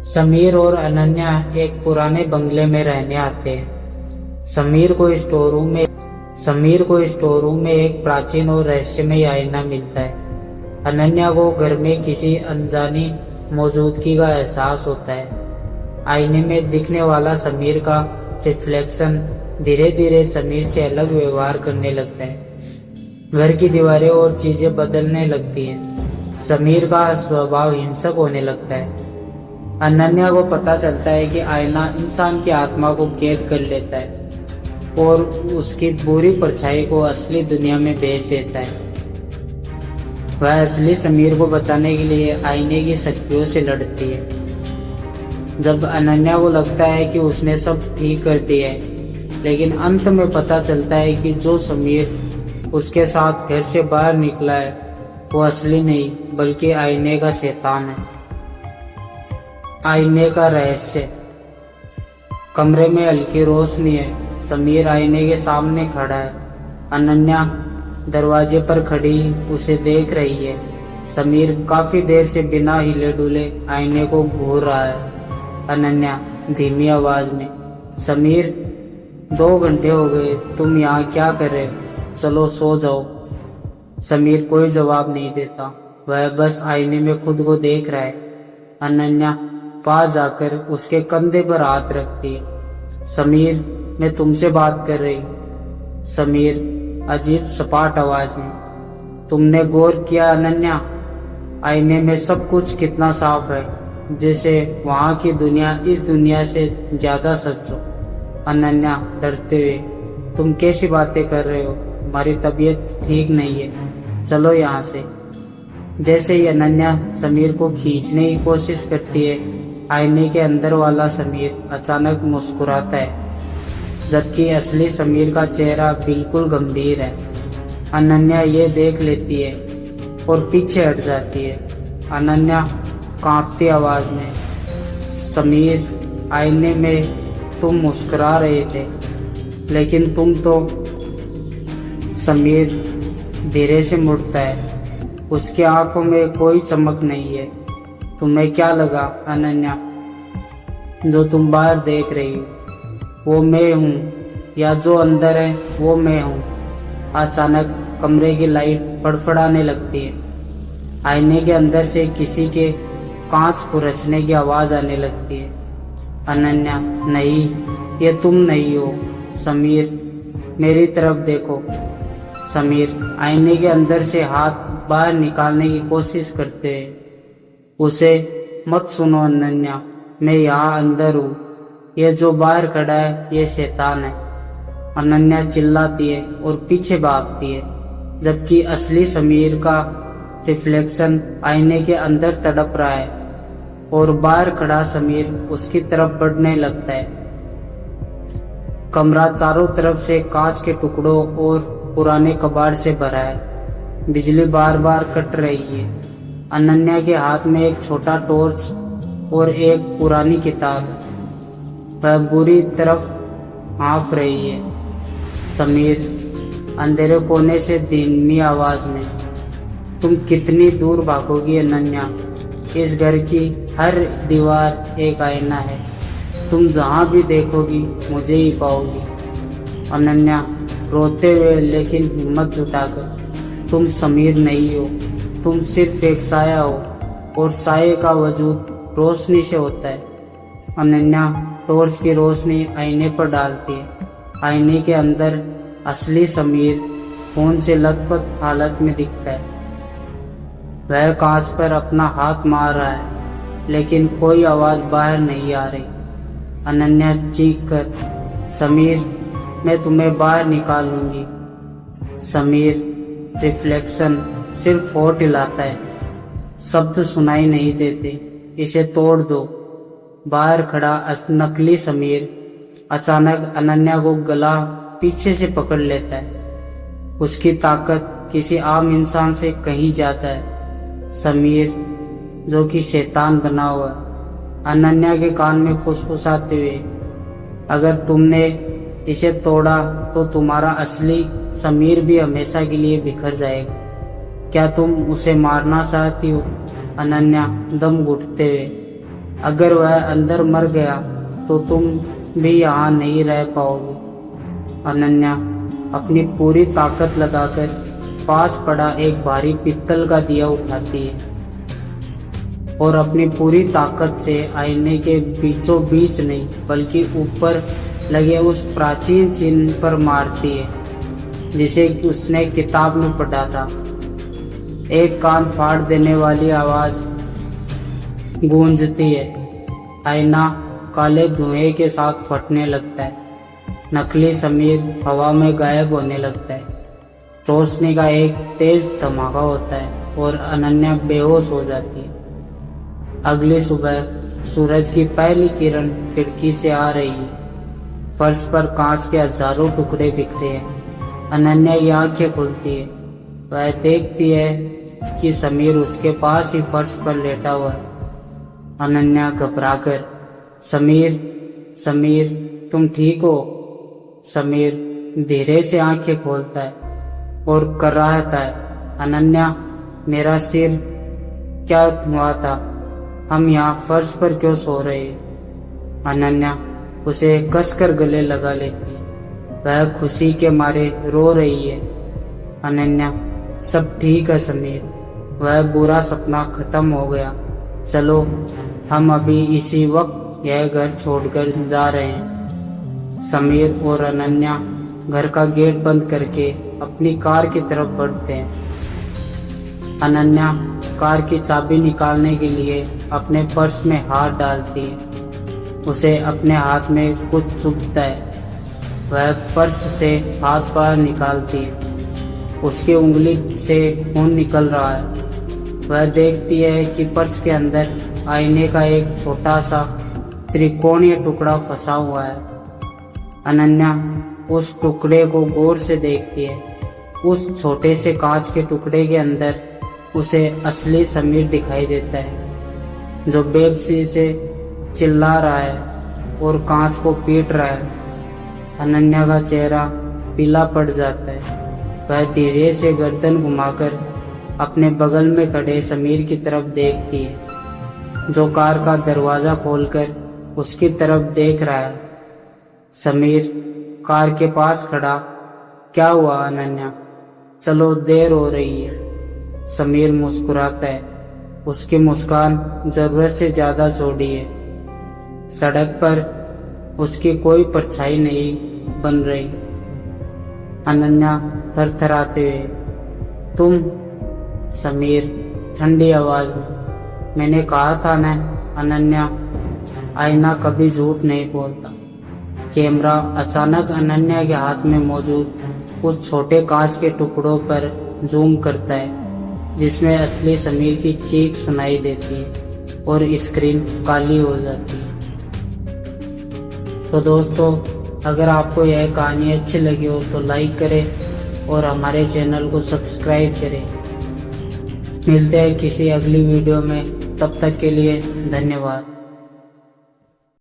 समीर और अनन्या एक पुराने बंगले में रहने आते हैं। समीर को स्टोर रूम में एक प्राचीन और रहस्यमय आईना मिलता है। अनन्या को घर में किसी अनजानी मौजूदगी का एहसास होता है। आईने में दिखने वाला समीर का रिफ्लेक्शन धीरे धीरे समीर से अलग व्यवहार करने लगता है। घर की दीवारें और चीजें बदलने लगती हैं। समीर का स्वभाव हिंसक होने लगता है। अनन्या को पता चलता है कि आईना इंसान की आत्मा को कैद कर लेता है और उसकी बुरी परछाई को असली दुनिया में भेज देता है। वह असली समीर को बचाने के लिए आईने की शक्तियों से लड़ती है। जब अनन्या को लगता है कि उसने सब ठीक कर दिया है, लेकिन अंत में पता चलता है कि जो समीर उसके साथ घर से बाहर निकला है वो असली नहीं बल्कि आईने का शैतान है। आईने का रहस्य। कमरे में हल्की रोशनी है। समीर आईने के सामने खड़ा है। अनन्या दरवाजे पर खड़ी उसे देख रही है। समीर काफी देर से बिना हिले डुले आईने को घूर रहा है। अनन्या धीमी आवाज में, समीर 2 घंटे हो गए, तुम यहाँ क्या कर रहे हो? चलो सो जाओ। समीर कोई जवाब नहीं देता। वह बस आईने में खुद को देख रहा है। अनन्या पास जाकर उसके कंधे पर हाथ रखती है। समीर, मैं तुमसे बात कर रही हूँ। समीर अजीब सपाट आवाज में, तुमने गौर किया अनन्या, आईने में सब कुछ कितना साफ है, जैसे वहाँ की दुनिया इस दुनिया से ज्यादा सच हो। अनन्या डरते हुए, तुम कैसी बातें कर रहे हो? हमारी तबीयत ठीक नहीं है, चलो यहाँ से। जैसे ही अनन्या समीर को खींचने की कोशिश करती है, आईने के अंदर वाला समीर अचानक मुस्कुराता है, जबकि असली समीर का चेहरा बिल्कुल गंभीर है। अनन्या ये देख लेती है और पीछे हट जाती है। अनन्या कांपती आवाज में, समीर, आईने में तुम मुस्कुरा रहे थे, लेकिन तुम तो। समीर धीरे से मुड़ता है। उसकी आंखों में कोई चमक नहीं है। तुम्हें क्या लगा अनन्या, जो तुम बाहर देख रही हो वो मैं हूँ, या जो अंदर है वो मैं हूँ? अचानक कमरे की लाइट फड़फड़ाने लगती है। आईने के अंदर से किसी के कांच खुरचने की आवाज आने लगती है। अनन्या, नहीं, ये तुम नहीं हो। समीर, मेरी तरफ देखो। समीर आईने के अंदर से हाथ बाहर निकालने की कोशिश करते हैं। उसे, मत सुनो अनन्या, मैं यहाँ अंदर हूँ, ये जो बाहर खड़ा है ये शैतान है। अनन्या चिल्लाती है और पीछे भागती है, जबकि असली समीर का रिफ्लेक्शन आईने के अंदर तड़प रहा है और बाहर खड़ा समीर उसकी तरफ बढ़ने लगता है। कमरा चारों तरफ से कांच के टुकड़ों और पुराने कबाड़ से भरा है। बिजली बार बार कट रही है। अनन्या के हाथ में एक छोटा टॉर्च और एक पुरानी किताब है। वह बुरी तरफ हाँफ रही है। समीर अंधेरे कोने से धीमी आवाज में, तुम कितनी दूर भागोगी अनन्या? इस घर की हर दीवार एक आईना है, तुम जहाँ भी देखोगी मुझे ही पाओगी। अनन्या रोते हुए लेकिन हिम्मत जुटाकर, तुम समीर नहीं हो, तुम सिर्फ एक साया हो और साये का वजूद रोशनी से होता है। अनन्या टॉर्च की रोशनी आईने पर डालती है। आईने के अंदर असली समीर खून से लथपथ हालत में दिखता है। वह कांच पर अपना हाथ मार रहा है, लेकिन कोई आवाज बाहर नहीं आ रही। अनन्या चीख कर, समीर, मैं तुम्हें बाहर निकाल लूंगी। समीर रिफ्लेक्शन सिर्फ होठ हिलाता है, शब्द सुनाई नहीं देते। इसे तोड़ दो। बाहर खड़ा नकली समीर अचानक अनन्या को गला पीछे से पकड़ लेता है। उसकी ताकत किसी आम इंसान से कहीं ज्यादा है। समीर, जो कि शैतान बना हुआ है, अनन्या के कान में फुसफुसाते हुए, अगर तुमने इसे तोड़ा तो तुम्हारा असली समीर भी हमेशा के लिए बिखर जाएगा। क्या तुम उसे मारना चाहती हो? अनन्या दम घुटते हुए, अगर वह अंदर मर गया तो तुम भी यहाँ नहीं रह पाओगे। अनन्या अपनी पूरी ताकत लगाकर पास पड़ा एक भारी पीतल का दिया उठाती है और अपनी पूरी ताकत से आईने के बीचों बीच नहीं बल्कि ऊपर लगे उस प्राचीन चिन्ह पर मारती है जिसे उसने किताब में पढ़ा था। एक कान फाड़ देने वाली आवाज गूंजती है। आईना काले धुएं के साथ फटने लगता है। नकली समीर हवा में गायब होने लगता है। रोशनी का एक तेज धमाका होता है और अनन्या बेहोश हो जाती है। अगली सुबह सूरज की पहली किरण खिड़की से आ रही है। फर्श पर कांच के हजारों टुकड़े बिखरे हैं। अनन्या की आंखें खुलती है। वह देखती है कि समीर उसके पास ही फर्श पर लेटा हुआ है। अनन्या घबराकर, समीर, समीर, तुम ठीक हो? समीर धीरे से आंखें खोलता है और कराहता है, अनन्या, मेरा सिर क्या हुआ था? हम यहाँ फर्श पर क्यों सो रहे हैं? अनन्या उसे कसकर गले लगा लेती है। वह खुशी के मारे रो रही है। अनन्या, सब ठीक है समीर, वह बुरा सपना खत्म हो गया। चलो हम अभी इसी वक्त यह घर छोड़कर जा रहे हैं। समीर और अनन्या घर का गेट बंद करके अपनी कार की तरफ बढ़ते हैं। अनन्या कार की चाबी निकालने के लिए अपने पर्स में हाथ डालती है। उसे अपने हाथ में कुछ चुभता है। वह पर्स से हाथ बाहर निकालती है। उसकी उंगली से खून निकल रहा है। वह देखती है कि पर्स के अंदर आईने का एक छोटा सा त्रिकोणीय टुकड़ा फंसा हुआ है। अनन्या उस टुकड़े को गौर से देखती है। उस छोटे से कांच के टुकड़े के अंदर उसे असली समीर दिखाई देता है, जो बेबसी से चिल्ला रहा है और कांच को पीट रहा है। अनन्या का चेहरा पीला पड़ जाता है। वह धीरे से गर्दन घुमाकर अपने बगल में खड़े समीर की तरफ देखती है, जो कार का दरवाजा खोलकर उसकी तरफ देख रहा है। समीर कार के पास खड़ा, क्या हुआ अनन्या? चलो देर हो रही है। समीर मुस्कुराता है। उसकी मुस्कान जरूरत से ज्यादा चौड़ी है। सड़क पर उसकी कोई परछाई नहीं बन रही। अनन्या थरथराते हुए, तुम? समीर ठंडी आवाज में, मैंने कहा था ना अनन्या, आईना कभी झूठ नहीं बोलता। कैमरा अचानक अनन्या के हाथ में मौजूद कुछ छोटे कांच के टुकड़ों पर जूम करता है, जिसमें असली समीर की चीख सुनाई देती है और स्क्रीन काली हो जाती है। तो दोस्तों, अगर आपको यह कहानी अच्छी लगी हो तो लाइक करें और हमारे चैनल को सब्सक्राइब करें। मिलते हैं किसी अगली वीडियो में, तब तक के लिए धन्यवाद।